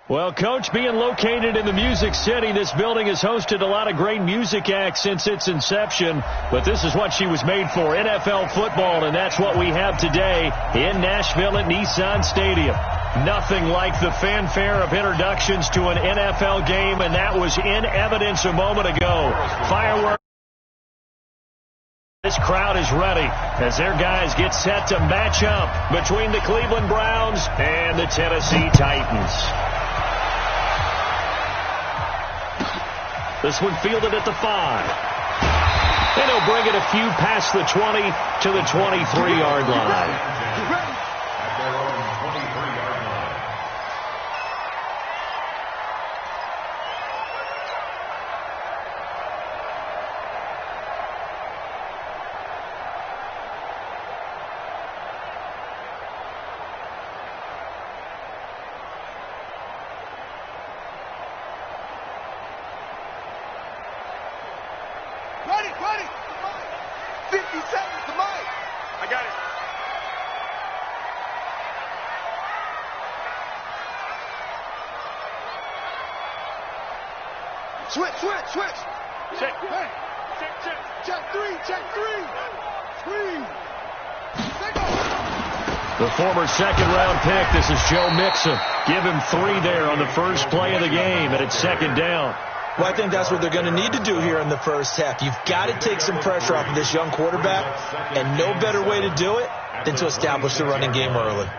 Well, Coach, being located in the Music City, this building has hosted a lot of great music acts since its inception. But this is what she was made for, NFL football, and that's what we have today in Nashville at Nissan Stadium. Nothing like the fanfare of introductions to an NFL game, and that was in evidence a moment ago. Fireworks. This crowd is ready as their guys get set to match up between the Cleveland Browns and the Tennessee Titans. This one fielded at the 5. And he'll bring it a few past the 20 to the 23-yard line. Ready. 50 seconds to Mike. I got it. Switch. Check. Hey. Check three. Screen. The former second-round pick, this is Joe Mixon. Give him 3 there on the first play of the game, and it's second down. Well, I think that's what they're going to need to do here in the first half. You've got to take some pressure off of this young quarterback, and no better way to do it than to establish the running game early.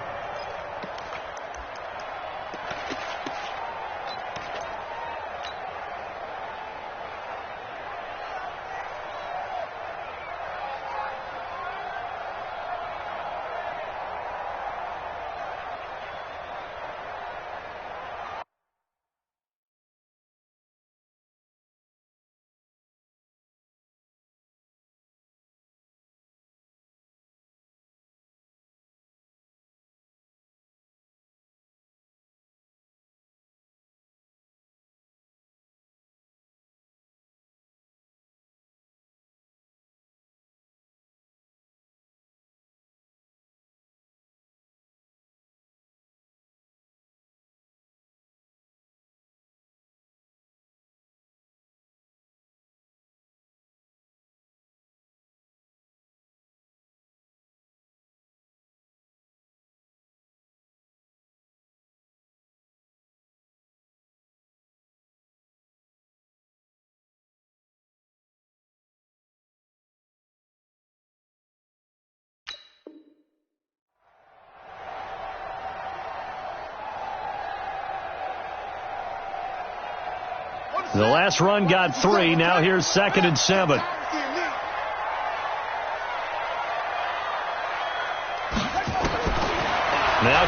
The last run got 3. Now here's 2nd and 7. Now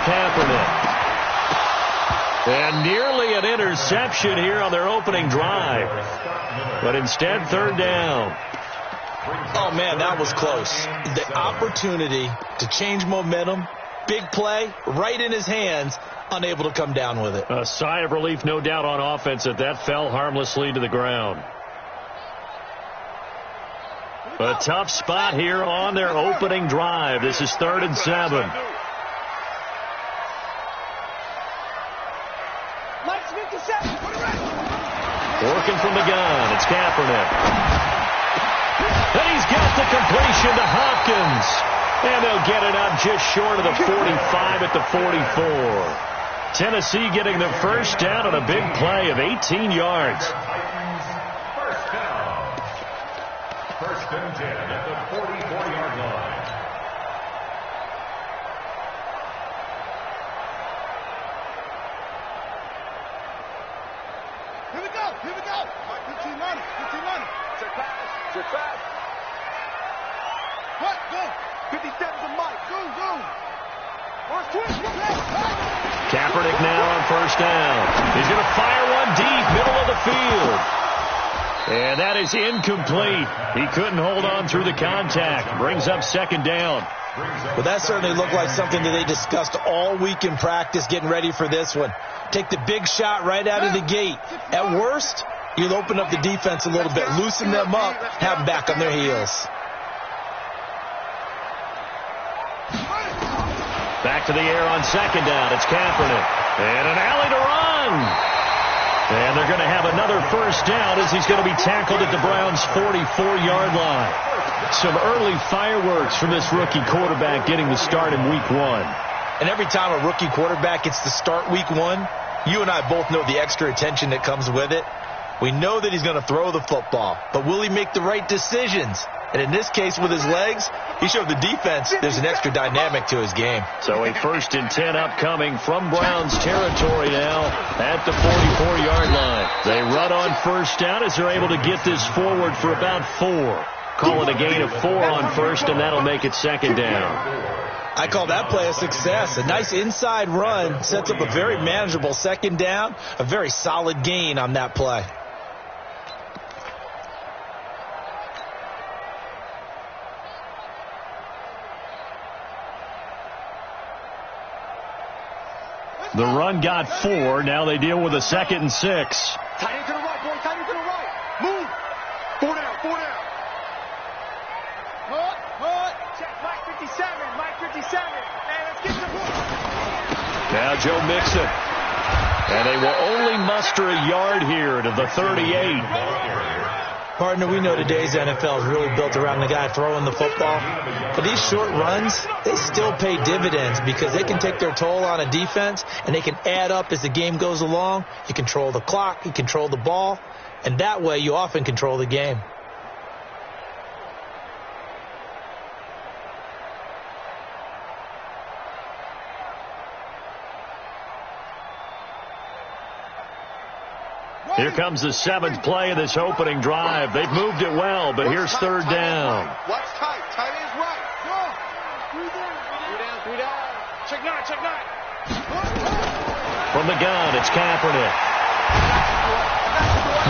Kaepernick. And nearly an interception here on their opening drive. But instead, 3rd down. Oh, man, that was close. The opportunity to change momentum, big play, right in his hands, unable to come down with it. A sigh of relief, no doubt, on offense that fell harmlessly to the ground. A tough spot here on their opening drive. This is 3rd and 7. Working from the gun, it's Kaepernick. And he's got the completion to Hopkins. And they'll get it up just short of the 45 at the 44. Tennessee getting the first down on a big play of 18 yards. First and 10 at the 44-yard line. Here we go. 15 minutes. Check pass. What? Go. 50 seconds to Mike. Zoom. Kaepernick now on first down. He's going to fire one deep, middle of the field. And that is incomplete. He couldn't hold on through the contact. Brings up 2nd down. Well, that certainly looked like something that they discussed all week in practice, getting ready for this one. Take the big shot right out of the gate. At worst, you'll open up the defense a little bit, loosen them up, have them back on their heels. Back to the air on 2nd down. It's Kaepernick. And an alley to run. run. And they're going to have another first down as he's going to be tackled at the Browns' 44-yard line. Some early fireworks from this rookie quarterback getting the start in Week 1. And every time a rookie quarterback gets to start Week 1, you and I both know the extra attention that comes with it. We know that he's going to throw the football, but will he make the right decisions? And in this case, with his legs, he showed the defense there's an extra dynamic to his game. So a 1st and 10 upcoming from Browns territory now at the 44-yard line. They run on first down as they're able to get this forward for about 4. Call it a gain of 4 on first, and that'll make it 2nd down. I call that play a success. A nice inside run sets up a very manageable 2nd down, a very solid gain on that play. The run got 4. Now they deal with a 2nd and 6. Tight end to the right, boy. Tight end to the right. Move. 4 down, 4 down. Hut. Check Mike 57. Mike 57. Hey, let's get the book. Now Joe Mixon. And they will only muster a yard here to the 38. Partner, we know today's NFL is really built around the guy throwing the football. But these short runs, they still pay dividends because they can take their toll on a defense and they can add up as the game goes along. You control the clock, you control the ball, and that way you often control the game. Here comes the 7th play of this opening drive. They've moved it well, but here's 3rd down. Watch tight. Tight end's right. Go. 3 down. Check 9. From the gun, it's Kaepernick.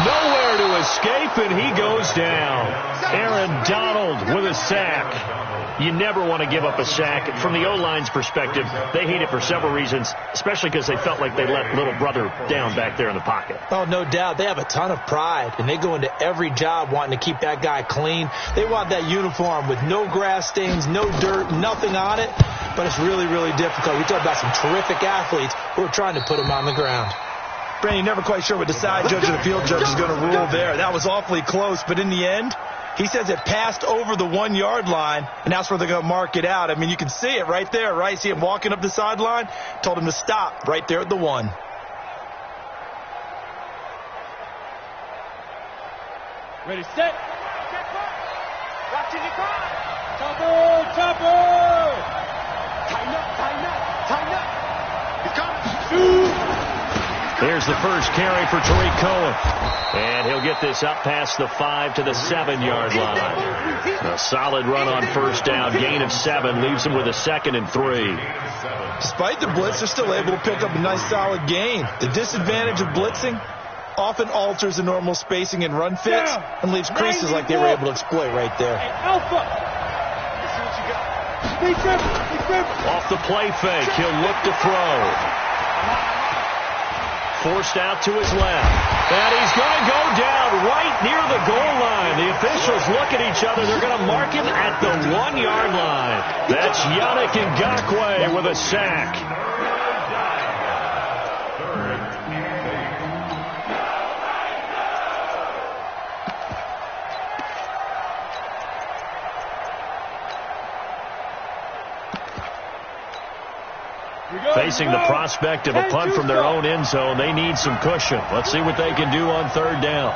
Nowhere to escape, and he goes down. Aaron Donald with a sack. You never want to give up a sack. From the O-line's perspective, they hate it for several reasons, especially because they felt like they let little brother down back there in the pocket. Oh, no doubt. They have a ton of pride, and they go into every job wanting to keep that guy clean. They want that uniform with no grass stains, no dirt, nothing on it, but it's really, really difficult. We talk about some terrific athletes who are trying to put him on the ground. Brandon, never quite sure what the side judge or the field judge is going to rule there. That was awfully close, but in the end, he says it passed over the 1-yard line, and that's where they're going to mark it out. I mean, you can see it right there, right? See him walking up the sideline? Told him to stop right there at the 1. Ready, set. Watching your car. Chopper. Tighten up. He's coming. Shoot. Here's the first carry for Tariq Cohen. And he'll get this up past the 5 to the 7-yard line. A solid run on first down. Gain of 7 leaves him with a 2nd and 3. Despite the blitz, they're still able to pick up a nice solid gain. The disadvantage of blitzing often alters the normal spacing and run fits and leaves creases like they were able to exploit right there. Alpha. Let's see what you got. Off the play fake, he'll look to throw. Forced out to his left. And he's going to go down right near the goal line. The officials look at each other. They're going to mark him at the 1-yard line. That's Yannick Ngakoue with a sack. Facing the prospect of a punt from their own end zone, they need some cushion. Let's see what they can do on 3rd down.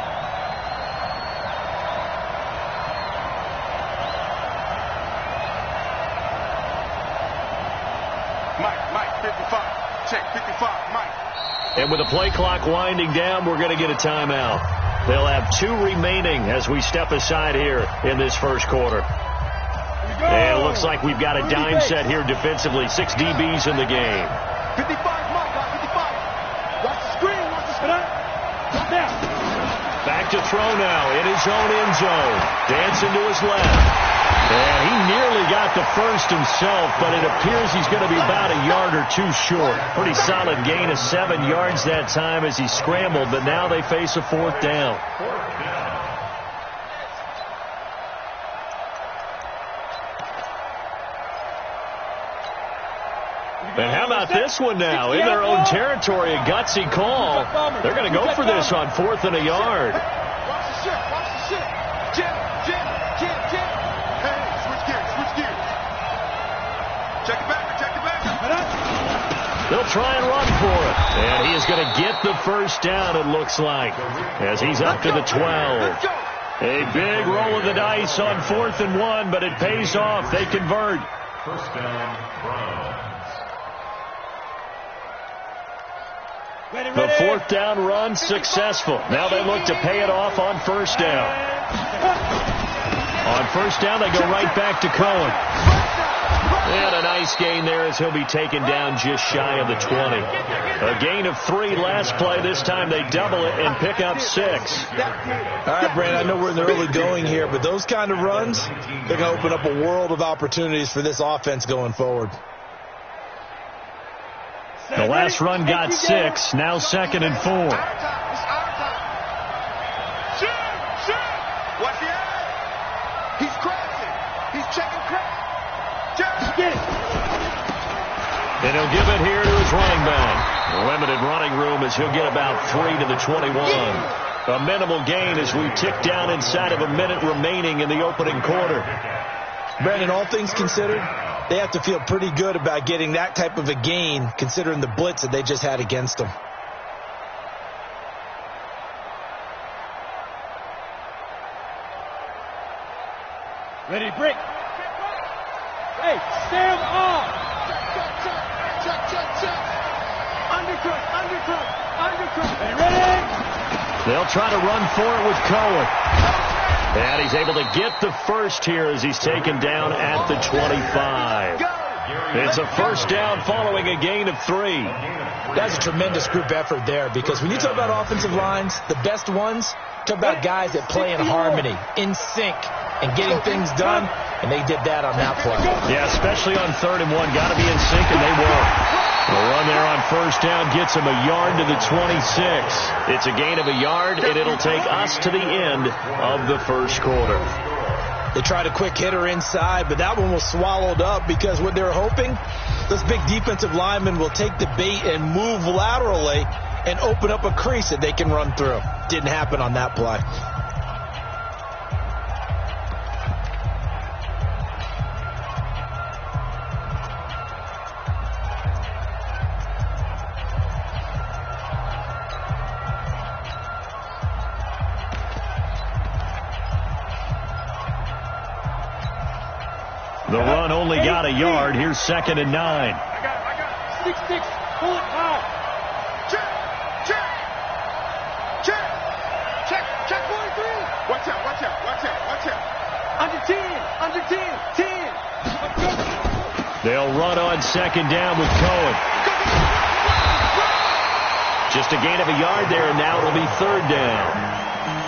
Mike, 55. Check, 55, Mike. And with the play clock winding down, we're going to get a timeout. They'll have 2 remaining as we step aside here in this first quarter. And it looks like we've got a dime set here defensively. 6 DBs in the game. 55, Mike, 55. Watch the screen, Drop down. Back to throw now in his own end zone. Dancing to his left. And he nearly got the first himself, but it appears he's going to be about a yard or 2 short. Pretty solid gain of 7 yards that time as he scrambled, but now they face a 4th down. And how about this one now? In their own territory, a gutsy call. They're going to go for this on 4th and a yard. Watch the shit. Watch the shit. Jim. Hey, switch gears. Check it back. They'll try and run for it. And he is going to get the first down, it looks like, as he's up to the 12. A big roll of the dice on 4th and 1, but it pays off. They convert. First down, Browns. The 4th down run successful. Now they look to pay it off on 1st down. On 1st down, they go right back to Cohen. And a nice gain there as he'll be taken down just shy of the 20. A gain of 3 last play. This time they double it and pick up 6. All right, Brandon, I know we're in the early going here, but those kind of runs, they're going to open up a world of opportunities for this offense going forward. The last run got 6. Now 2nd and 4. What's he at? He's crashing. He's checking crack. And he'll give it here to his running back. Limited running room as he'll get about 3 to the 21. A minimal gain as we tick down inside of a minute remaining in the opening quarter. Brandon, all things considered, they have to feel pretty good about getting that type of a gain considering the blitz that they just had against them. Ready, break. Hey, stand off. Check. Undercut. Hey, ready? They'll try to run for it with Cohen. And he's able to get the first here as he's taken down at the 25. It's a first down following a gain of 3. That's a tremendous group effort there because when you talk about offensive lines, the best ones, talk about guys that play in harmony, in sync, and getting things done, and they did that on that play. Yeah, especially on 3rd and 1. Got to be in sync, and they were. The run there on 1st down gets him a yard to the 26. It's a gain of a yard, and it'll take us to the end of the first quarter. They tried a quick hitter inside, but that one was swallowed up because what they're hoping, this big defensive lineman will take the bait and move laterally and open up a crease that they can run through. Didn't happen on that play. The run only got a yard. Here's 2nd and 9. I got it. 6-6. Pull it high. Check 43. Watch out. Under 10. They'll run on 2nd down with Cohen. Just a gain of a yard there, and now it'll be 3rd down.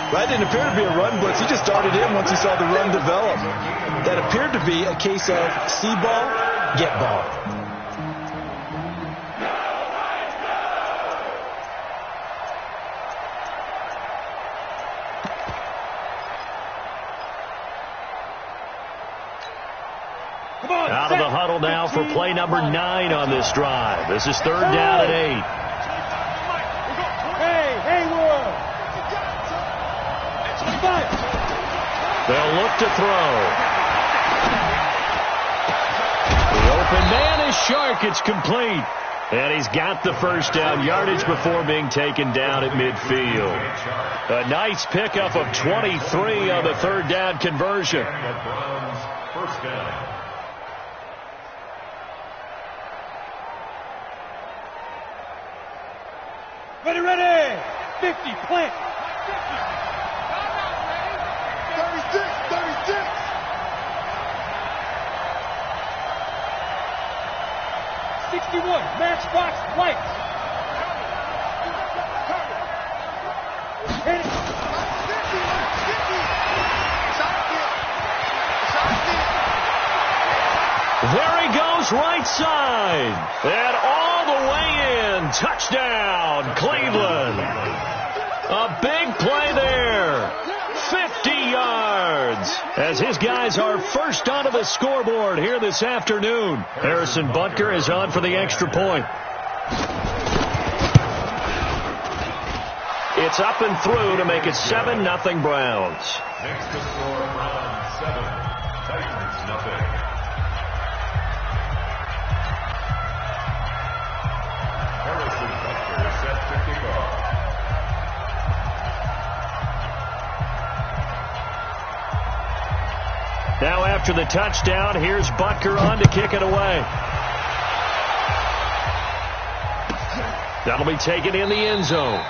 That didn't appear to be a run blitz. He just started in once he saw the run develop. That appeared to be a case of see ball, get ball. Out of the huddle now for play number 9 on this drive. This is 3rd down and 8. Hey, Haywood. They'll look to throw. The open man is Shark. It's complete. And he's got the first down yardage before being taken down at midfield. A nice pickup of 23 on the 3rd down conversion. First down. Ready. 50, plant. 36. Matchbox lights. Hit it. There he goes, right side. And all the way in. Touchdown, Cleveland. A big play there. 50 yards. yards as his guys are first onto the scoreboard here this afternoon. Harrison Butker is on for the extra point. It's up and through to make it 7-0 Browns. Next to score, Browns 7, Titans 0. Harrison Butker set to kick off. Now after the touchdown, here's Butker on to kick it away. That'll be taken in the end zone.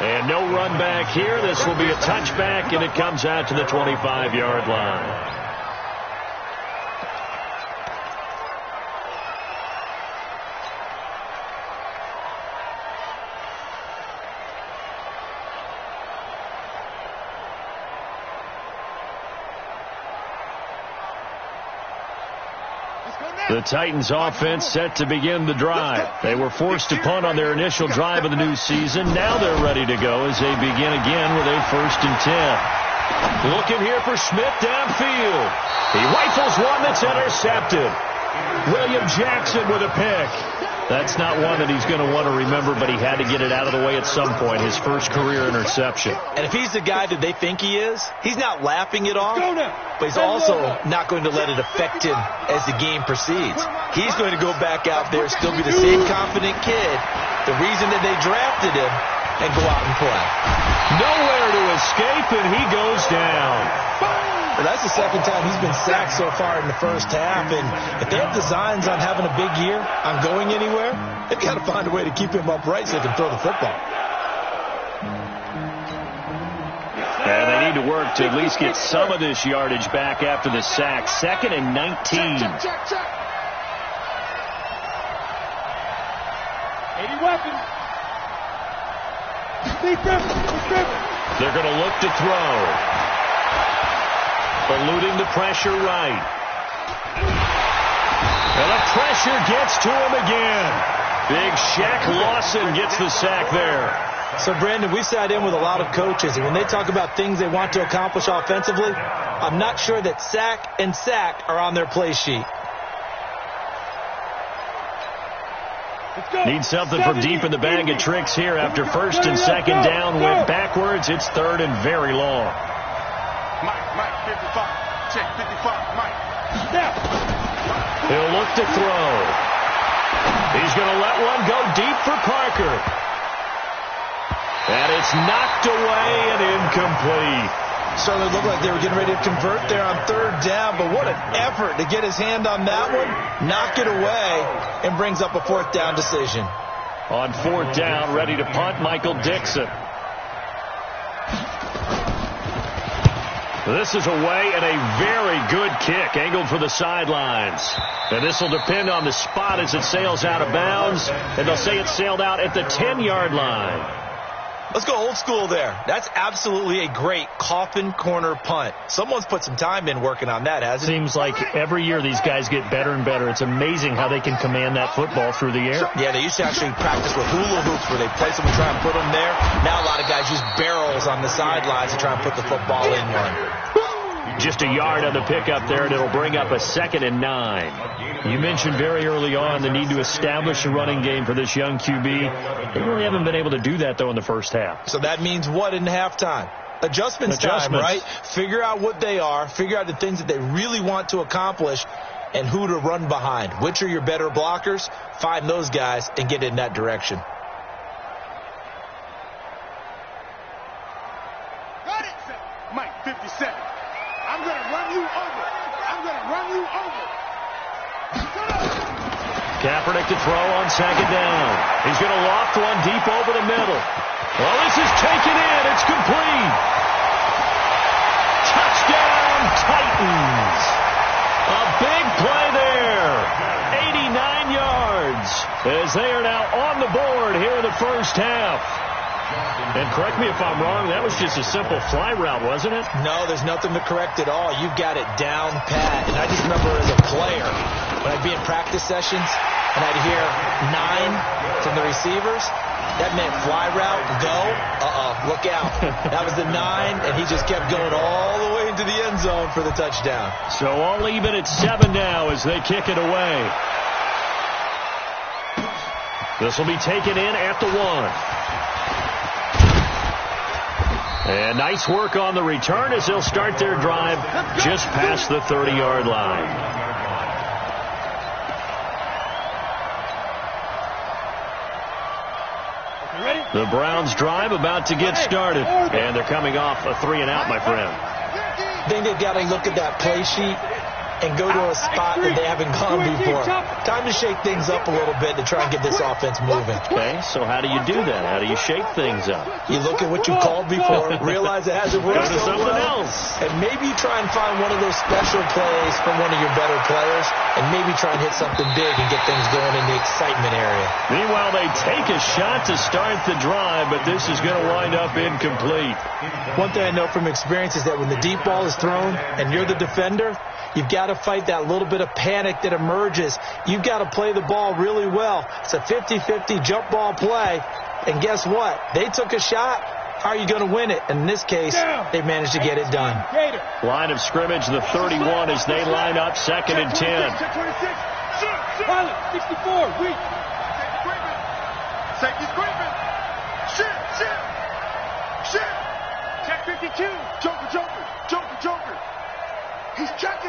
And no run back here. This will be a touchback, and it comes out to the 25-yard line. The Titans offense set to begin the drive. They were forced to punt on their initial drive of the new season. Now they're ready to go as they begin again with a 1st and 10. Looking here for Smith downfield. He rifles one that's intercepted. William Jackson with a pick. That's not one that he's going to want to remember, but he had to get it out of the way at some point, his first career interception. And if he's the guy that they think he is, he's not laughing it off, but he's also not going to let it affect him as the game proceeds. He's going to go back out there, still be the same confident kid, the reason that they drafted him, and go out and play. Nowhere to escape, and he goes down. Well, that's the second time he's been sacked so far in the first half, and if they have designs on having a big year, on going anywhere, they've got to find a way to keep him upright so they can throw the football. And they need to work to at least get some of this yardage back after the sack. 2nd and 19. Check. 80 weapons. They're going to look to throw. Eluding the pressure right. And the pressure gets to him again. Big Shaq Lawson gets the sack there. So, Brandon, we sat in with a lot of coaches, and when they talk about things they want to accomplish offensively, I'm not sure that sack and sack are on their play sheet. Need something from deep in the bag of tricks here after 1st and 2nd down. Went backwards. It's 3rd and very long. Mike, 55. Check, 55, Mike. He'll look to throw. He's going to let one go deep for Parker. And it's knocked away and incomplete. Certainly looked like they were getting ready to convert there on 3rd down, but what an effort to get his hand on that one, knock it away, and brings up a 4th down decision. On 4th down, ready to punt, Michael Dixon. This is away and a very good kick, angled for the sidelines. And this will depend on the spot as it sails out of bounds, and they'll say it sailed out at the 10-yard line. Let's go old school there. That's absolutely a great coffin corner punt. Someone's put some time in working on that, hasn't it? Seems like every year these guys get better and better. It's amazing how they can command that football through the air. Yeah, they used to actually practice with hula hoops where they place them and try and put them there. Now a lot of guys use barrels on the sidelines to try and put the football in one. Just a yard on the pickup there, and it'll bring up a 2nd and 9. You mentioned very early on the need to establish a running game for this young QB. They really haven't been able to do that, though, in the first half. So that means what in halftime? Adjustments time, right? Figure out what they are, figure out the things that they really want to accomplish, and who to run behind. Which are your better blockers? Find those guys and get in that direction. Got it, Mike, 57. I'm going to run you over. I'm going to run you over. Kaepernick to throw on 2nd down. He's going to loft one deep over the middle. Well, this is taken in. It's complete. Touchdown, Titans. A big play there. 89 yards as they are now on the board here in the first half. And correct me if I'm wrong, that was just a simple fly route, wasn't it? No, there's nothing to correct at all. You've got it down pat. And I just remember as a player, when I'd be in practice sessions, and I'd hear 9 from the receivers. That meant fly route, go, look out. That was the 9, and he just kept going all the way into the end zone for the touchdown. So all even at 7 now as they kick it away. This will be taken in at the 1. And nice work on the return as they'll start their drive just past the 30-yard line. The Browns drive about to get started, and they're coming off a 3-and-out, my friend. I think they've got to look at that play sheet and go to a spot that they haven't gone before. Time to shake things up a little bit to try and get this offense moving. Okay, so how do you do that? How do you shake things up? You look at what you called before, realize it hasn't worked Go to so something well, else. and maybe try and find one of those special plays from one of your better players, and maybe try and hit something big and get things going in the excitement area. Meanwhile, they take a shot to start the drive, but this is going to wind up incomplete. One thing I know from experience is that when the deep ball is thrown and you're the defender, you've got to fight that little bit of panic that emerges. You've got to play the ball really well. It's a 50-50 jump ball play. And guess what? They took a shot. How are you going to win it? And in this case, they managed to get it done. Line of scrimmage, the 31 as they line up 2nd and 10. Pilot, 64, weak. Safety screaming. Shit. Check 52. Joker. He's checking.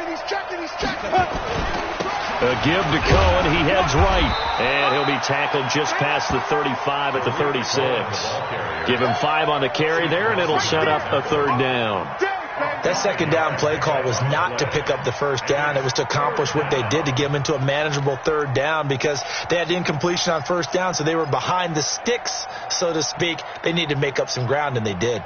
A give to Cohen. He heads right. And he'll be tackled just past the 35 at the 36. Give him 5 on the carry there, and it'll set up a 3rd down. That 2nd down play call was not to pick up the 1st down. It was to accomplish what they did to get them into a manageable 3rd down because they had incompletion on 1st down, so they were behind the sticks, so to speak. They needed to make up some ground, and they did.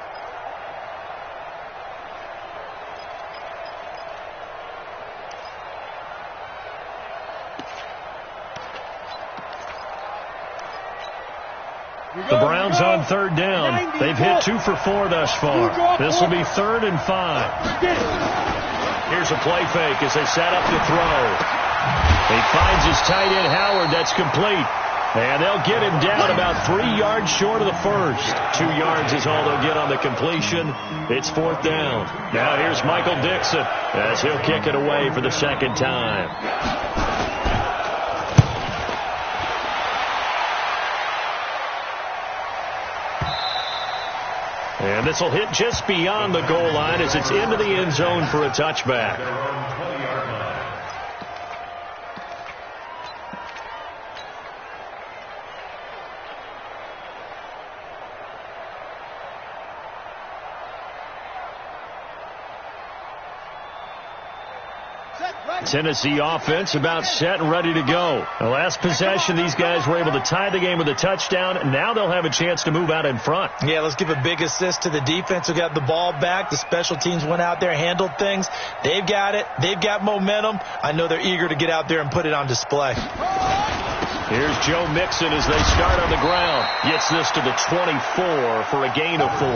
The Browns on 3rd down. They've hit 2 for 4 thus far. This will be 3rd and 5. Here's a play fake as they set up to throw. He finds his tight end Howard. That's complete. And they'll get him down about 3 yards short of the first. 2 yards is all they'll get on the completion. It's 4th down. Now here's Michael Dixon as he'll kick it away for the 2nd time. And this will hit just beyond the goal line as it's into the end zone for a touchback. Tennessee offense about set and ready to go. The last possession, these guys were able to tie the game with a touchdown. Now they'll have a chance to move out in front. Yeah, let's give a big assist to the defense who got the ball back. The special teams went out there, handled things. They've got it. They've got momentum. I know they're eager to get out there and put it on display. Here's Joe Mixon as they start on the ground. Gets this to the 24 for a gain of 4.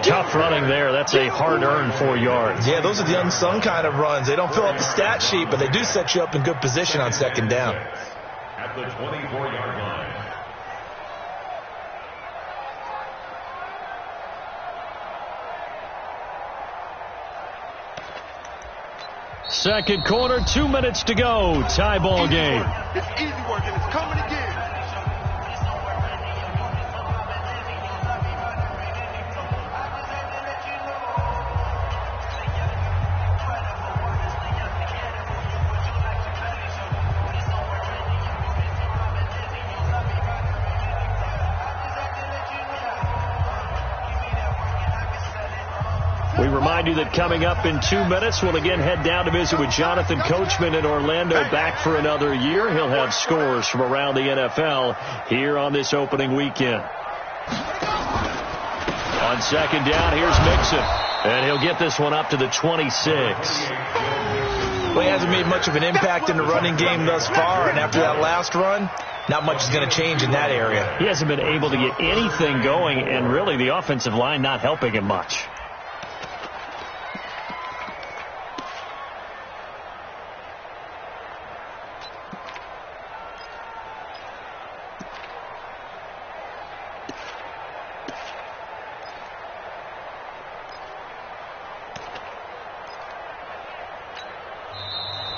Tough running there. That's a hard-earned 4 yards. Yeah, those are the unsung kind of runs. They don't fill up the stat sheet, but they do set you up in good position on 2nd down. At the 24-yard line. Second quarter, 2 minutes to go. Tie ball game. It's easy work, and it's coming again. We remind you that coming up in 2 minutes, we'll again head down to visit with Jonathan Coachman in Orlando, back for another year. He'll have scores from around the NFL here on this opening weekend. On 2nd down, here's Mixon, and he'll get this one up to the 26. Well, he hasn't made much of an impact in the running game thus far, and after that last run, not much is going to change in that area. He hasn't been able to get anything going, and really the offensive line not helping him much.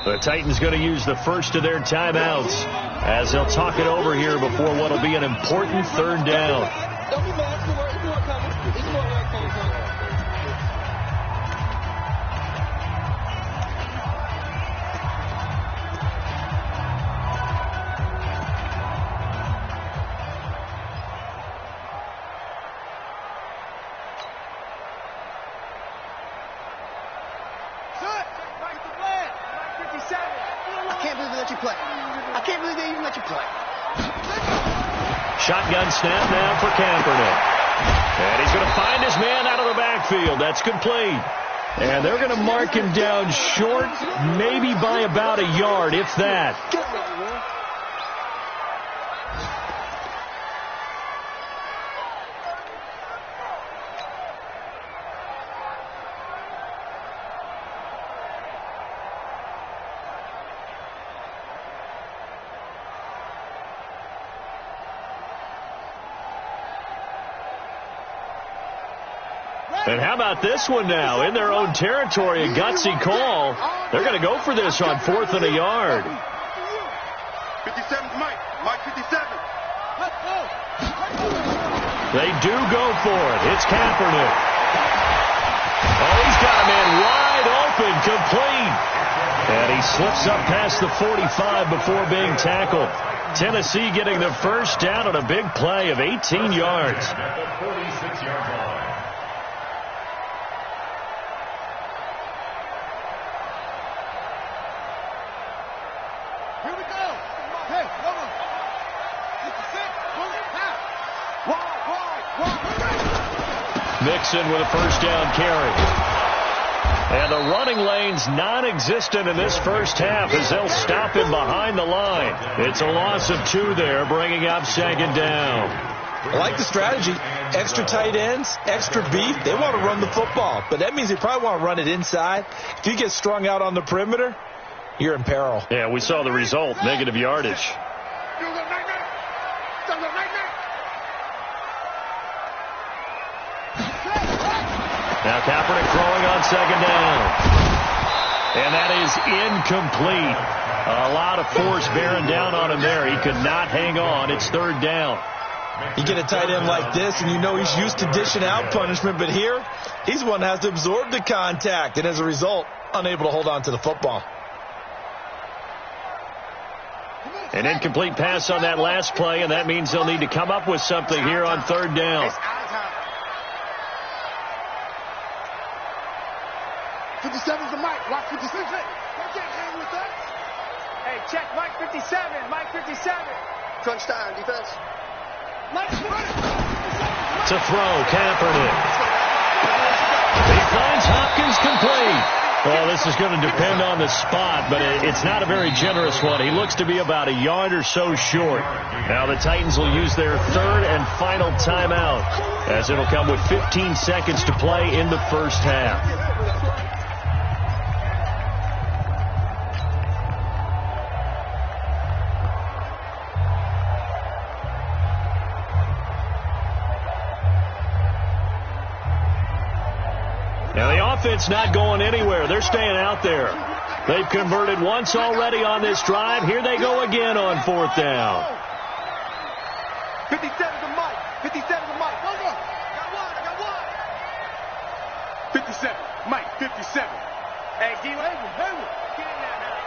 The Titans going to use the first of their timeouts as they'll talk it over here before what will be an important third down. Don't be mad. It's more coming. It's more coming. Shotgun snap now for Kaepernick. And he's going to find his man out of the backfield. That's complete. And they're going to mark him down short, maybe by about a yard, if that. And how about this one now? In their own territory, a gutsy call. They're going to go for this on 4th and a yard. 57's Mike. Mike 57. They do go for it. It's Kaepernick. Oh, he's got a man wide open, complete. And he slips up past the 45 before being tackled. Tennessee getting the first down on a big play of 18 yards. At the 46-yard line. Mixon with a first down carry. And the running lane's non-existent in this first half as they'll stop him behind the line. It's a loss of 2 there, bringing up 2nd down. I like the strategy. Extra tight ends, extra beef. They want to run the football, but that means they probably want to run it inside. If you get strung out on the perimeter, you're in peril. Yeah, we saw the result, negative yardage. Now Kaepernick throwing on 2nd down. And that is incomplete. A lot of force bearing down on him there. He could not hang on. It's 3rd down. You get a tight end like this, and you know he's used to dishing out punishment, but here, he's one that has to absorb the contact, and as a result, unable to hold on to the football. An incomplete pass on that last play, and that means they'll need to come up with something here on 3rd down. 57's the Mike. Watch 56. They can't hang with that. Hey, check Mike 57. Mike 57. Crunch time, defense. Mike 57. To throw, Kaepernick. He finds Hopkins complete. Well, this is going to depend on the spot, but it's not a very generous one. He looks to be about a yard or so short. Now the Titans will use their 3rd and final timeout as it'll come with 15 seconds to play in the first half. Now the offense not going anywhere. They're staying out there. They've converted once already on this drive. Here they go again on 4th down. 57's the Mike. 57's the Mike. Go. Got one. 57. Mike 57. Hey, D-Ray, get in there now.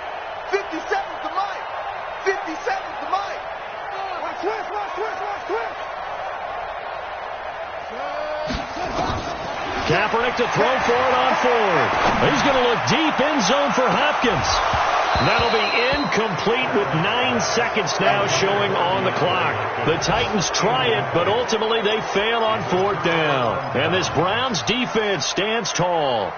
57's the Mike. 57's the Mike. Watch twist. Kaepernick to throw for it on 4th. He's going to look deep end zone for Hopkins. That'll be incomplete with 9 seconds now showing on the clock. The Titans try it, but ultimately they fail on 4th down. And this Browns defense stands tall.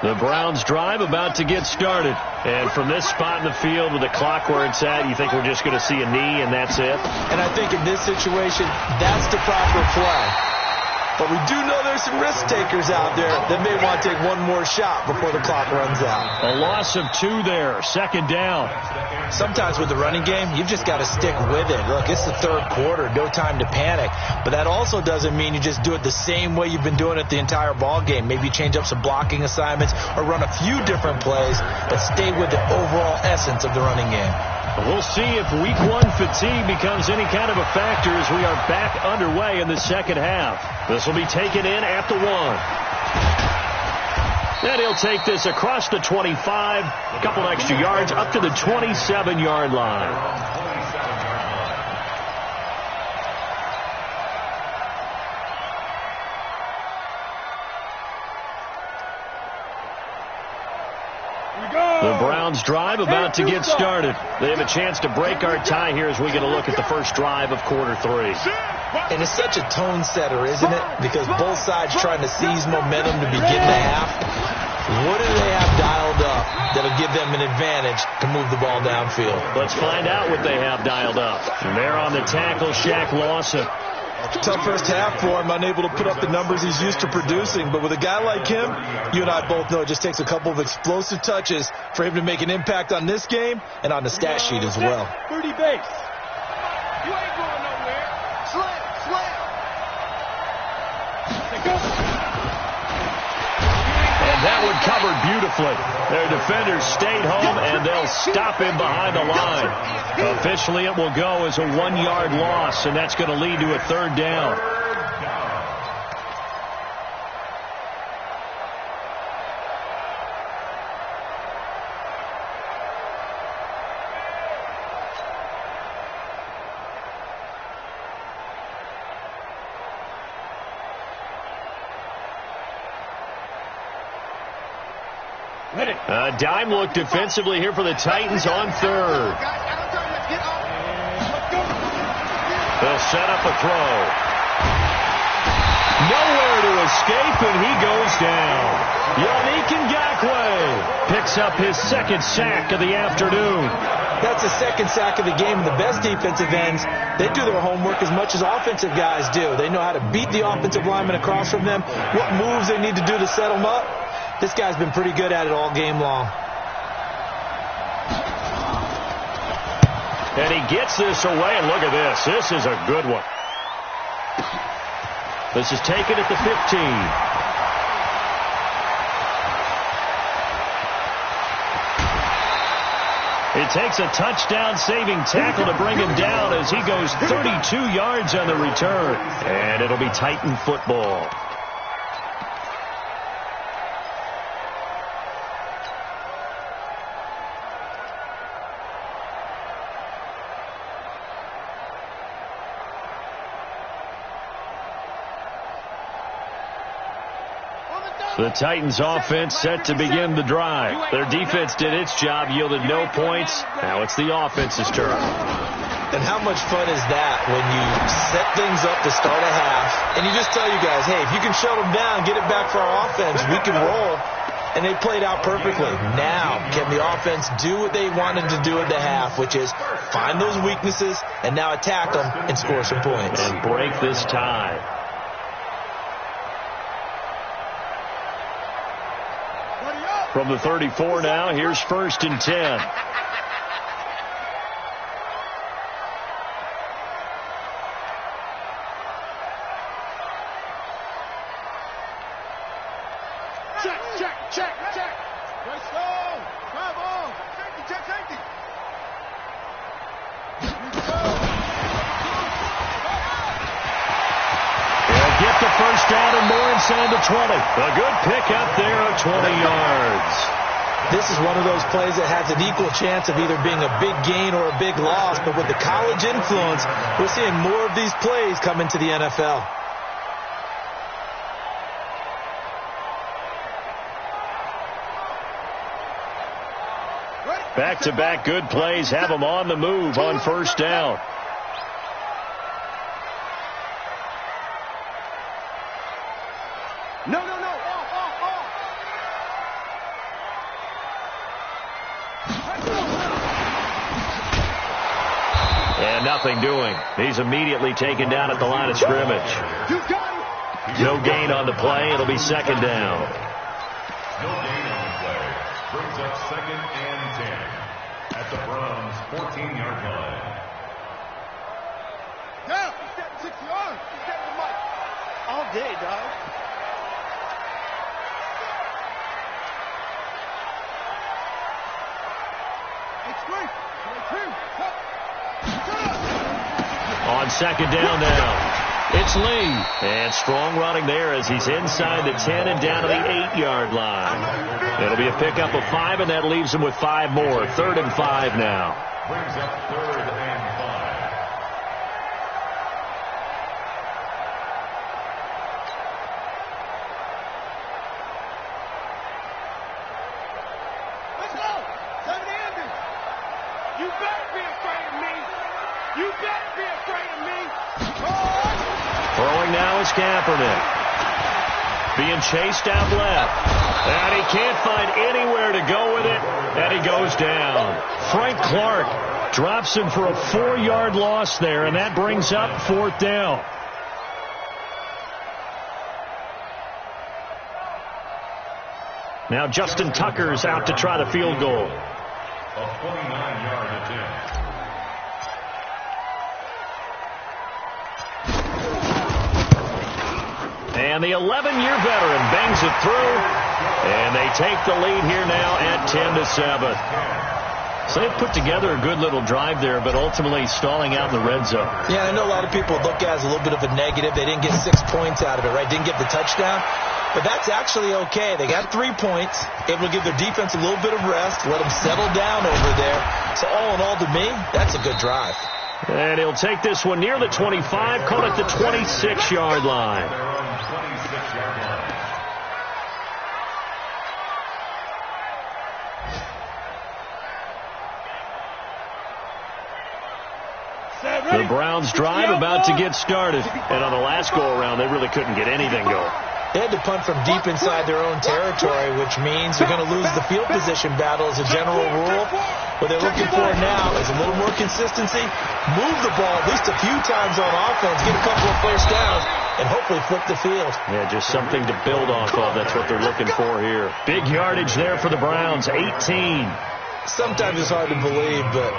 The Browns drive about to get started. And from this spot in the field with the clock where it's at, you think we're just going to see a knee and that's it? And I think in this situation, that's the proper play. But we do know there's some risk takers out there that may want to take one more shot before the clock runs out. A loss of 2 there, 2nd down. Sometimes with the running game, you've just got to stick with it. Look, it's the 3rd quarter, no time to panic. But that also doesn't mean you just do it the same way you've been doing it the entire ball game. Maybe change up some blocking assignments or run a few different plays, but stay with the overall essence of the running game. We'll see if week 1 fatigue becomes any kind of a factor as we are back underway in the 2nd half. This will be taken in at the 1. And he'll take this across the 25, a couple extra yards up to the 27-yard line. The Browns drive about to get started. They have a chance to break our tie here as we get a look at the first drive of quarter 3. And it's such a tone setter, isn't it? Because both sides trying to seize momentum to begin the half. What do they have dialed up that'll give them an advantage to move the ball downfield? Let's find out what they have dialed up. And there on the tackle, Shaq Lawson. Tough first half for him, unable to put up the numbers he's used to producing. But with a guy like him, you and I both know it just takes a couple of explosive touches for him to make an impact on this game and on the stat sheet as well. 30 base. You ain't going nowhere. Slam, slam. And that one covered beautifully. Their defenders stayed home, and they'll stop him behind the line. Officially, it will go as a 1-yard loss, and that's going to lead to a 3rd down. A dime look defensively here for the Titans on 3rd. They'll set up a throw. Nowhere to escape, and he goes down. Yannick Ngakoue picks up his 2nd sack of the afternoon. That's the 2nd sack of the game. The best defensive ends, they do their homework as much as offensive guys do. They know how to beat the offensive lineman across from them, what moves they need to do to set them up. This guy's been pretty good at it all game long. And he gets this away, and look at this. This is a good one. This is taken at the 15. It takes a touchdown-saving tackle to bring him down as he goes 32 yards on the return. And it'll be Titan football. The Titans offense set to begin the drive. Their defense did its job, yielded no points. Now it's the offense's turn. And how much fun is that when you set things up to start a half and you just tell you guys, hey, if you can shut them down, get it back for our offense, we can roll. And they played out perfectly. Now, can the offense do what they wanted to do at the half, which is find those weaknesses and now attack them and score some points. And break this tie. From the 34 now, here's 1st and 10. Check. Let's go. Drive on. Safety. They'll get the 1st down and more inside the 20. A good pickup there of 20 yards. This is one of those plays that has an equal chance of either being a big gain or a big loss, but with the college influence, we're seeing more of these plays come into the NFL. Back-to-back good plays have them on the move on 1st down. No. And nothing doing. He's immediately taken down at the line of scrimmage. You got it. No gain on the play. It'll be second down. No gain on the play. Brings up 2nd and 10 at the Browns' 14-yard line. Down. He's got 6 yards. He's got the mic. All day, dog. On second down now, it's Lee. And strong running there as he's inside the 10 and down to the 8-yard line. It'll be a pickup of 5, and that leaves him with 5 more. 3rd and 5 now. Brings up 3rd and 5. Let's go. 7-handed. You better be afraid of me. You better be afraid of me. Throwing now is Kaepernick. Being chased out left. And he can't find anywhere to go with it. And he goes down. Frank Clark drops him for a 4-yard loss there, and that brings up 4th down. Now Justin Tucker's out to try the field goal. A 29-yard attempt. And the 11-year veteran bangs it through, and they take the lead here now at 10-7. So they've put together a good little drive there, but ultimately stalling out in the red zone. Yeah, I know a lot of people look at it as a little bit of a negative. They didn't get 6 points out of it, right? Didn't get the touchdown. But that's actually okay. They got 3 points, able to give their defense a little bit of rest, let them settle down over there. So all in all, to me, that's a good drive. And he'll take this one near the 25, call it the 26-yard line. Their own 26-yard line. The Browns drive about to get started. And on the last go-around, they really couldn't get anything going. They had to punt from deep inside their own territory, which means they're going to lose the field position battle as a general rule. What they're looking for now is a little more consistency, move the ball at least a few times on offense, get a couple of first downs, and hopefully flip the field. Yeah, just something to build off of. That's what they're looking for here. Big yardage there for the Browns, 18. Sometimes it's hard to believe, but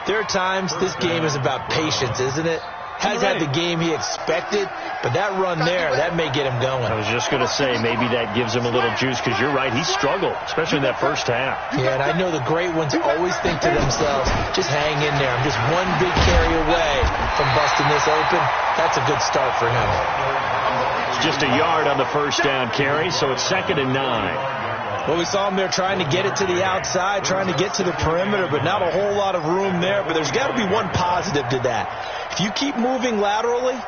there are times this game is about patience, isn't it? Has had the game he expected, but that run there, that may get him going. I was just going to say, maybe that gives him a little juice, because you're right, he struggled, especially in that first half. Yeah, and I know the great ones always think to themselves, just hang in there. I'm just one big carry away from busting this open. That's a good start for him. It's just a yard on the first down carry, so it's 2nd and 9. Well, we saw him there trying to get it to the outside, trying to get to the perimeter, but not a whole lot of room there. But there's got to be one positive to that. If you keep moving laterally,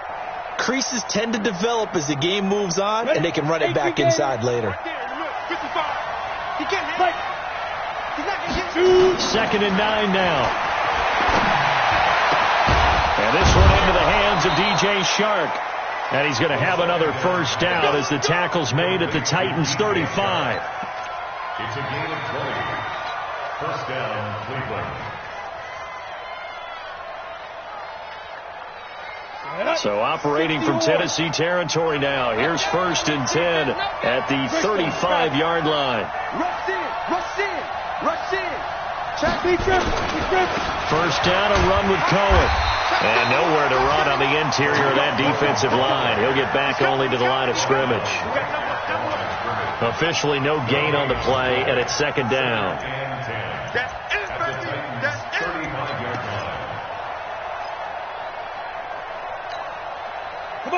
creases tend to develop as the game moves on, and they can run it back inside later. 2nd and 9 now. And this one into the hands of DJ Shark. And he's going to have another first down as the tackle's made at the Titans' 35. It's a gain of 20. First down, Cleveland. So operating from Tennessee territory now. Here's 1st and 10 at the 35-yard line. Rush in. Rush in. Rush in. Check me, trip. First down, a run with Cohen. And nowhere to run on the interior of that defensive line. He'll get back only to the line of scrimmage. Officially no gain on the play, and it's 2nd down. That's it, baby. That's it. 35-yard line.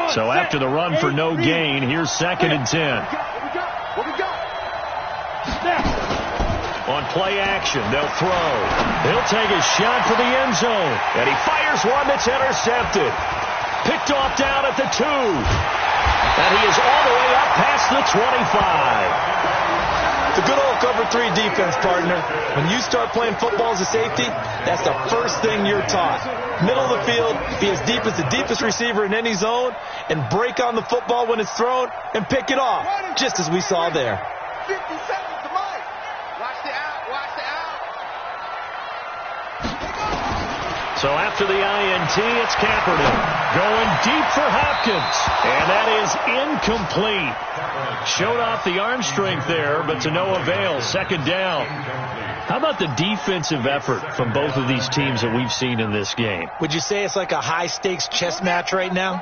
So after the run for no gain, here's 2nd and 10. What we got? On play action, they'll throw. He'll take a shot for the end zone. And he fires one that's intercepted. Picked off down at the 2. And he is all the way up past the 25. It's a good old cover 3 defense, partner. When you start playing football as a safety, that's the first thing you're taught. Middle of the field, be as deep as the deepest receiver in any zone, and break on the football when it's thrown, and pick it off, just as we saw there. 50 seconds to mine. Watch the out. Watch the out. So after the INT, it's Kaepernick going deep for Hopkins. And that is incomplete. Showed off the arm strength there, but to no avail. Second down. How about the defensive effort from both of these teams that we've seen in this game? Would you say it's like a high-stakes chess match right now?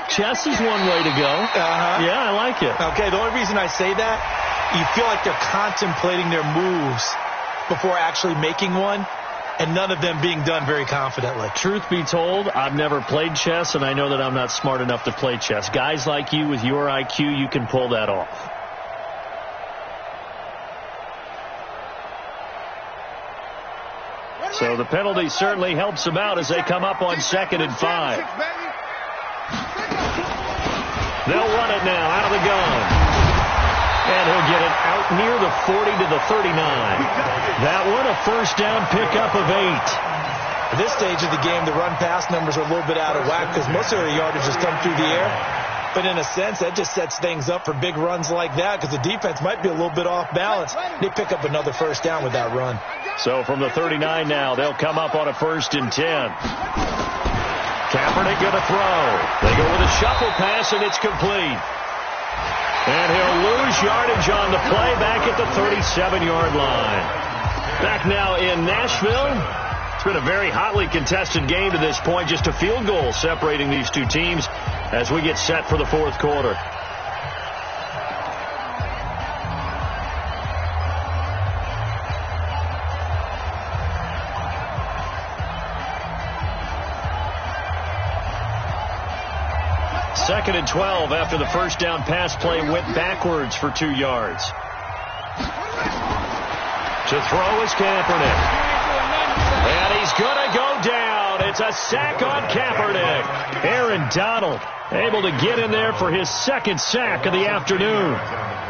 Chess is one way to go. Yeah, I like it. Okay, the only reason I say that, you feel like they're contemplating their moves before actually making one, and none of them being done very confidently. Truth be told, I've never played chess, and I know that I'm not smart enough to play chess. Guys like you with your IQ, you can pull that off. So the penalty certainly helps them out as they come up on 2nd and 5. They'll run it now out of the gun. And he'll get it out near the 40 to the 39. That one a first down pickup of 8. At this stage of the game, the run-pass numbers are a little bit out of whack because most of their yardage has come through the air. But in a sense, that just sets things up for big runs like that because the defense might be a little bit off balance. They pick up another first down with that run. So from the 39 now, they'll come up on a 1st and 10. Kaepernick going to throw. They go with a shuffle pass, and it's complete. And he'll lose yardage on the play back at the 37-yard line. Back now in Nashville. It's been a very hotly contested game to this point. Just a field goal separating these two teams as we get set for the 4th quarter. Second and 12 after the first down pass play went backwards for 2 yards. To throw is Kaepernick. And he's going to go down. It's a sack on Kaepernick. Aaron Donald able to get in there for his 2nd sack of the afternoon.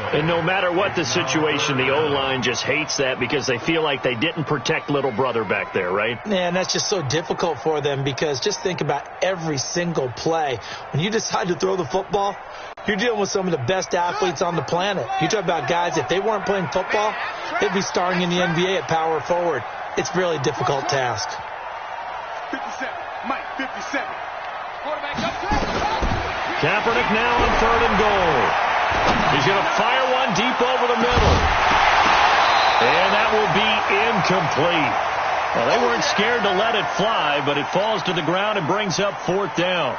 And no matter what the situation, the O-line just hates that because they feel like they didn't protect little brother back there, right? Man, that's just so difficult for them because just think about every single play. When you decide to throw the football, you're dealing with some of the best athletes on the planet. You talk about guys, if they weren't playing football, they'd be starring in the NBA at power forward. It's a really difficult task. 57. Mike, 57. Quarterback up to Kaepernick now on 3rd and goal. He's going to fire one deep over the middle. And that will be incomplete. Well, they weren't scared to let it fly, but it falls to the ground and brings up 4th down.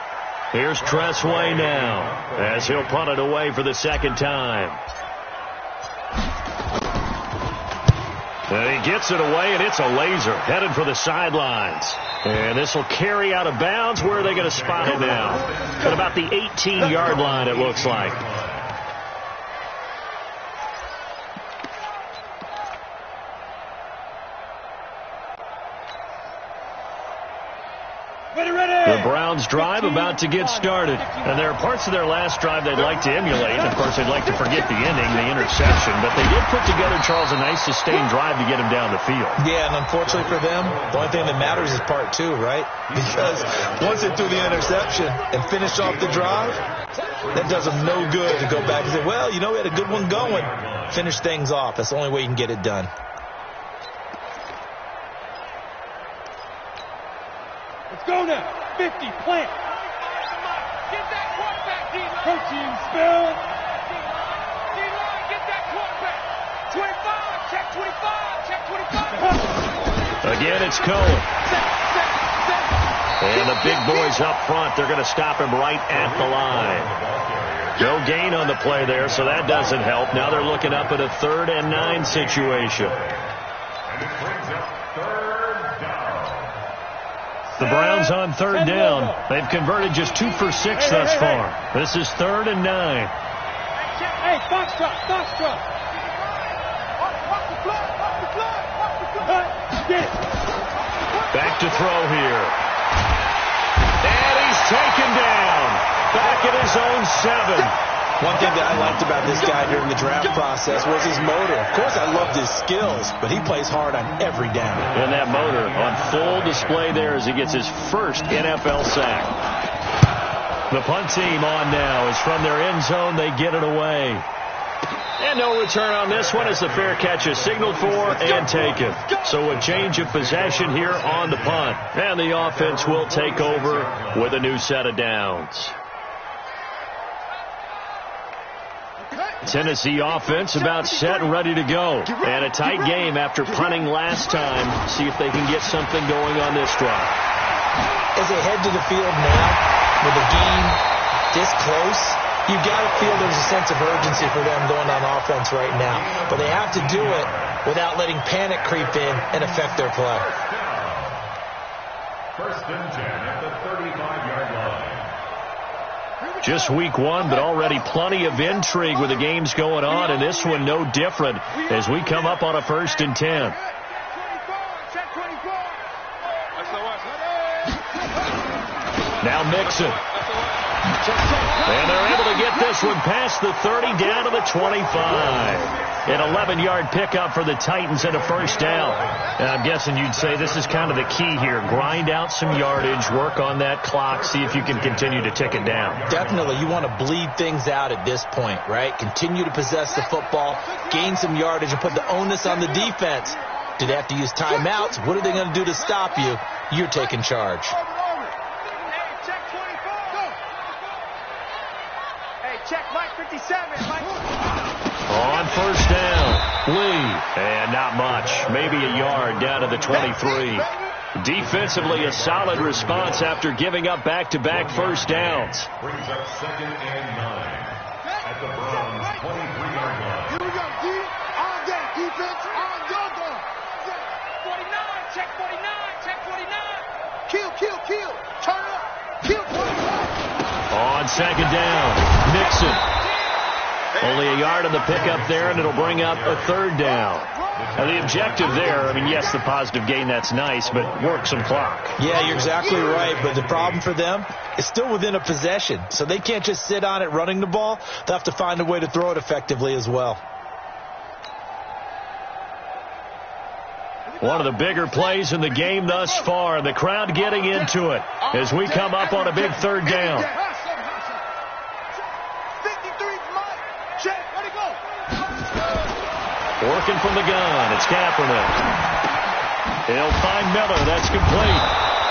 Here's Tressway now as he'll punt it away for the 2nd time. And he gets it away, and it's a laser headed for the sidelines. And this will carry out of bounds. Where are they going to spot it now? At about the 18-yard line, it looks like. The Browns drive about to get started. And there are parts of their last drive they'd like to emulate. Of course, they'd like to forget the ending, the interception. But they did put together, Charles, a nice sustained drive to get him down the field. Yeah, and unfortunately for them, the only thing that matters is part 2, right? Because once they threw the interception and finished off the drive, that does them no good to go back and say, well, you know, we had a good one going. Finish things off. That's the only way you can get it done. Let's go now. 50, plant. Get that quarterback, D-line. Protein spill. D-line, get that quarterback. 25, check 25, check 25. Again, it's Cohen. And the big boys up front, they're going to stop him right at the line. No gain on the play there, so that doesn't help. Now they're looking up at a 3rd and 9 situation. And it brings up 3rd down. The Browns on 3rd down. They've converted just 2 for 6 thus far. This is 3rd and 9. Hey, foxtrot, foxtrot. Back to throw here. And he's taken down. Back at his own 7. One thing that I liked about this guy during the draft process was his motor. Of course, I loved his skills, but he plays hard on every down. And that motor on full display there as he gets his first NFL sack. The punt team on now is from their end zone. They get it away. And no return on this one as the fair catch is signaled for and taken. So a change of possession here on the punt. And the offense will take over with a new set of downs. Tennessee offense about set and ready to go. And a tight game after punting last time. See if they can get something going on this drive. As they head to the field now with a game this close, you've got to feel there's a sense of urgency for them going on offense right now. But they have to do it without letting panic creep in and affect their play. First and 10 at the 35-yard line. Just week one, but already plenty of intrigue with the games going on, and this one no different as we come up on a 1st and 10. Now Mixon. And they're able to get this one past the 30 down to the 25. An 11-yard pickup for the Titans and a first down. And I'm guessing you'd say this is kind of the key here. Grind out some yardage, work on that clock, see if you can continue to tick it down. Definitely. You want to bleed things out at this point, right? Continue to possess the football, gain some yardage, and put the onus on the defense. Do they have to use timeouts? What are they going to do to stop you? You're taking charge. Check Mike 57. Mike. On first down, Lee. And not much. Maybe a yard down to the 23. Defensively, a solid response after giving up back-to-back first downs. Brings up 2nd and 9 at the Browns' 23-yard line. Here we go, D. On deck, defense, on your goal. 49, check 49, check 49. Kill. Turn up. Kill 49. On second down, Mixon. Only a yard on the pickup there, and it'll bring up a third down. Now, the objective there, I mean, yes, the positive gain, that's nice, but work some clock. Yeah, you're exactly right, but the problem for them is still within a possession, so they can't just sit on it running the ball. They'll have to find a way to throw it effectively as well. One of the bigger plays in the game thus far, the crowd getting into it as we come up on a big third down. 53, Mike. Check. Let it go. Working from the gun, it's Kaepernick. He'll find Miller. That's complete.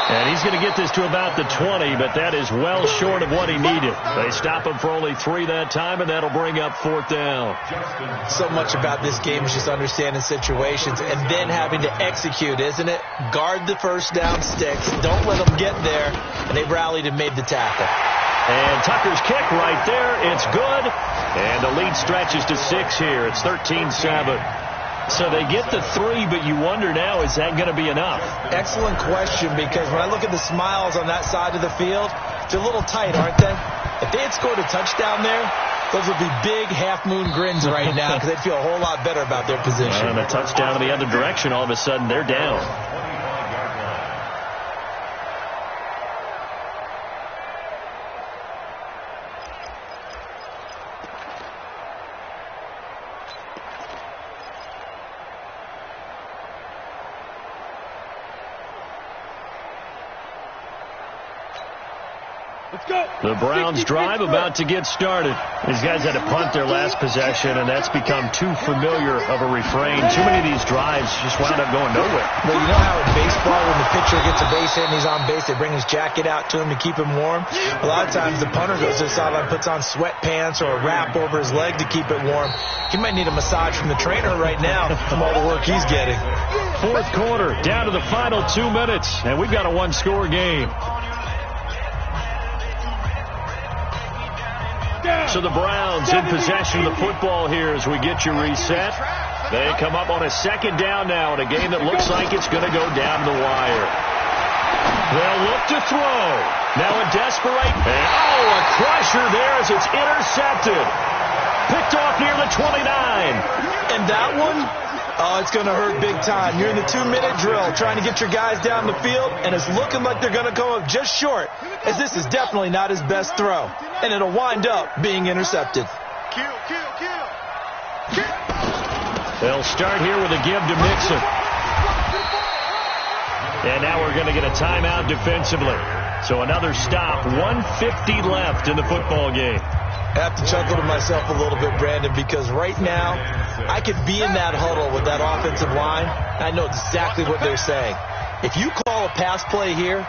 And he's going to get this to about the 20, but that is well short of what he needed. They stop him for only 3 that time, and that'll bring up 4th down. So much about this game is just understanding situations and then having to execute, isn't it? Guard the first down sticks. Don't let them get there. And they rallied and made the tackle. And Tucker's kick right there. It's good. And the lead stretches to 6 here. It's 13-7. So they get the 3, but you wonder now, is that going to be enough? Excellent question, because when I look at the smiles on that side of the field, they're a little tight, aren't they? If they had scored a touchdown there, those would be big half-moon grins right now because they'd feel a whole lot better about their position. And a touchdown in the other direction, all of a sudden they're down. The Browns drive about to get started. These guys had to punt their last possession, and that's become too familiar of a refrain. Too many of these drives just wound up going nowhere. Well, you know how in baseball, when the pitcher gets a base hit and he's on base, they bring his jacket out to him to keep him warm? A lot of times the punter goes to the sideline, puts on sweatpants or a wrap over his leg to keep it warm. He might need a massage from the trainer right now from all the work he's getting. 4th quarter, down to the final 2 minutes, and we've got a 1-score game. So the Browns in possession of the football here as we get you reset. They come up on a 2nd down now in a game that looks like it's going to go down the wire. They'll look to throw. Now a desperate. And a crusher there as it's intercepted. Picked off near the 29. And that one, it's going to hurt big time. You're in the 2-minute drill trying to get your guys down the field, and it's looking like they're going to go up just short, as this is definitely not his best throw. And it'll wind up being intercepted. Kill. They'll start here with a give to Mixon. And now we're going to get a timeout defensively. So another stop, 1:50 left in the football game. I have to chuckle to myself a little bit, Brandon, because right now I could be in that huddle with that offensive line. I know exactly what they're saying. If you call a pass play here,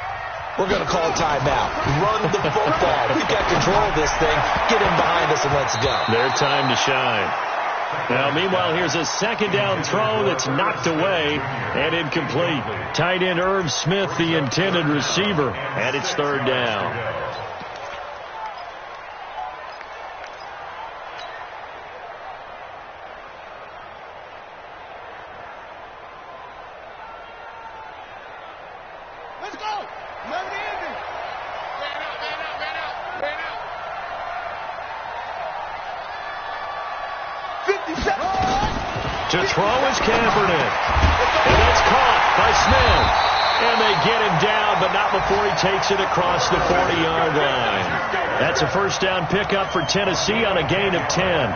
we're going to call a timeout. Run the football. We've got control of this thing. Get in behind us and let's go. Their time to shine. Now, meanwhile, here's a second down throw that's knocked away and incomplete. Tight end Irv Smith, the intended receiver, and it's third down. Let's go. Let it in. Ran out. 50 seconds. To throw is Kaepernick. And that's caught by Smith. And they get him down, but not before he takes it across the 40-yard line. That's a first down pickup for Tennessee on a gain of 10.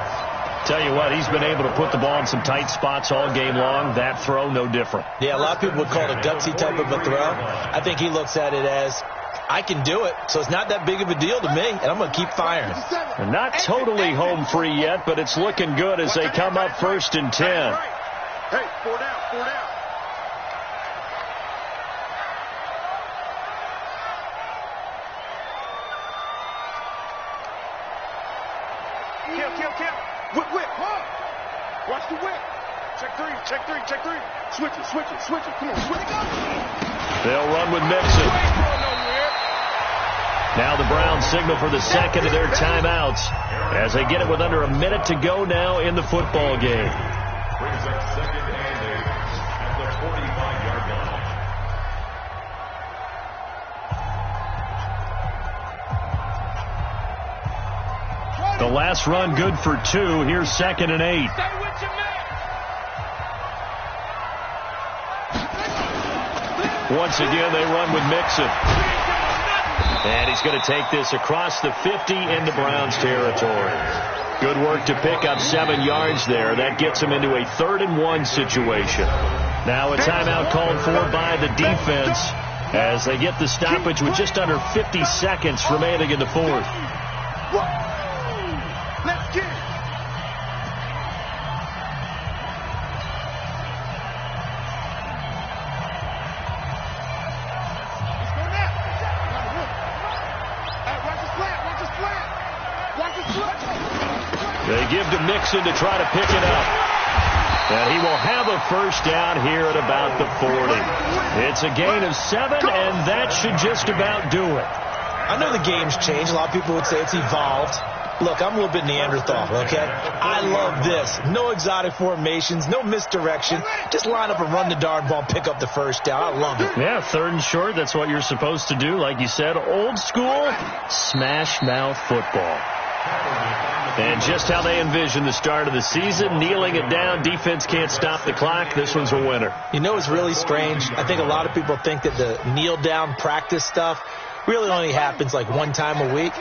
Tell you what, he's been able to put the ball in some tight spots all game long. That throw, no different. Yeah, a lot of people would call it a gutsy type of a throw. I think he looks at it as, I can do it, so it's not that big of a deal to me, and I'm going to keep firing. And not totally home free yet, but it's looking good as they come up first and 10. Hey, 4 down. Kill. Whip. Watch the whip. Check three. Switch it. Come on, switch it. They'll run with Mixon. Now the Browns signal for the second of their timeouts as they get it with under a minute to go now in the football game. Brings up second and 8 at the 45-yard line. The last run good for 2. Here's second and 8. Stay with your man. Once again, they run with Mixon. And he's going to take this across the 50 into Browns territory. Good work to pick up 7 yards there. That gets him into a 3rd and 1 situation. Now a timeout called for by the defense as they get the stoppage with just under 50 seconds remaining in the fourth. Let's get it. They give to Mixon to try to pick it up. And he will have a first down here at about the 40. It's a gain of 7, and that should just about do it. I know the game's changed. A lot of people would say it's evolved. Look, I'm a little bit Neanderthal, okay? I love this. No exotic formations, no misdirection. Just line up and run the darn ball, pick up the first down. I love it. Yeah, 3rd and short, that's what you're supposed to do. Like you said, old school, smash mouth football. And just how they envision the start of the season, kneeling it down, defense can't stop the clock. This one's a winner. You know what's really strange? I think a lot of people think that the kneel-down practice stuff really only happens like one time a week.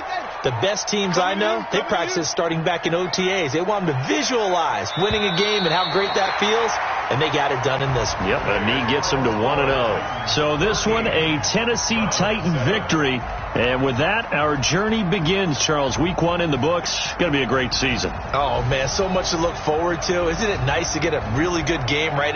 The best teams I know, they practice it starting back in OTAs. They want them to visualize winning a game and how great that feels, and they got it done in this one. Yep, a knee gets them to 1-0. So this one, a Tennessee Titan victory. And with that, our journey begins, Charles. Week 1 in the books. Going to be a great season. Oh, man, so much to look forward to. Isn't it nice to get a really good game right